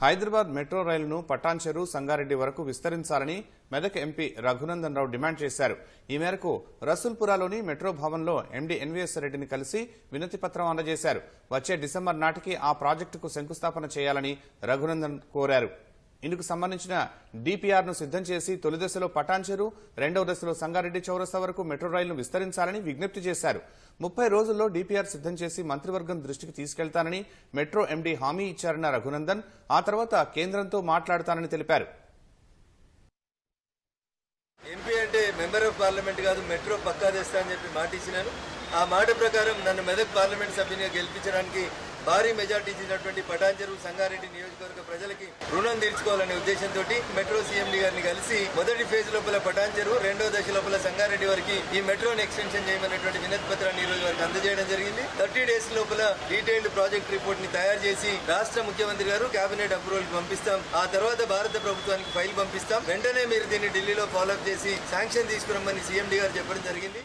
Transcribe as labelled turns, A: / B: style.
A: Hyderabad metro రైలును పటాన్చెరు సంగారెడ్డి వరకు విస్తరించాలని మెదక్ ఎంపీ రఘునందన్ రావు డిమాండ్ చేశారు. ఈ మేరకు రసూల్పురాలోని మెట్రో భవన్లో ఎండీ ఎన్వీఎస్ రెడ్డిని కలిసి వినతిపత్రం అందజేశారు. వచ్చే డిసెంబర్ నాటికి ఆ ప్రాజెక్టుకు శంకుస్థాపన చేయాలని రఘునందన్ కోరారు. ఇందుకు సంబంధించిన డీపీఆర్ను సిద్దం చేసి తొలి దశలో పటాన్చెరు, రెండవ దశలో సంగారెడ్డి చౌరస్తా వరకు మెట్రో రైలును విస్తరించాలని విజ్ఞప్తి చేశారు. 30 రోజుల్లో డీపీఆర్ సిద్దం చేసి మంత్రివర్గం దృష్టికి తీసుకెళ్తానని మెట్రో ఎండీ హామీ ఇచ్చారన్న రఘునందన్ ఆ తర్వాత కేంద్రంతో మాట్లాడతానని తెలిపారు.
B: ఎంపీ అంటే మెంబర్ ఆఫ్ పార్లమెంట్ కాదు, మెట్రో పక్కా తెస్తా అని చెప్పి మాట ఇచ్చినాను. ఆ మాట ప్రకారం నన్ను మెదక్ పార్లమెంట్ సభ్యునిగా గెలిపించడానికి భారీ మెజార్టీ ఇచ్చినటువంటి పటాన్చెరు సంగారెడ్డి నియోజకవర్గ ప్రజలకి రుణం తీర్చుకోవాలనే ఉద్దేశంతో మెట్రో సీఎండీ గారిని కలిసి మొదటి ఫేజ్ లోపల పటాన్చెరు, రెండో దశ లోపల సంగారెడ్డి వరకు ఈ మెట్రోని ఎక్స్టెన్షన్ చేయమనేటువంటి వినతి పత్రాన్ని ఈ రోజు వరకు అందజేయడం జరిగింది. 30 days లోపల డీటెయిల్డ్ ప్రాజెక్ట్ రిపోర్ట్ ని తయారు చేసి రాష్ట్ర ముఖ్యమంత్రి గారు కేబినెట్ అప్రూవల్ కి పంపిస్తాం. ఆ తర్వాత భారత ప్రభుత్వానికి ఫైల్ పంపిస్తాం. వెంటనే మీరు దీన్ని ఢిల్లీలో ఫాలోఅప్ చేసి శాంక్షన్ తీసుకురమ్మని సీఎండీ గారు చెప్పడం జరిగింది.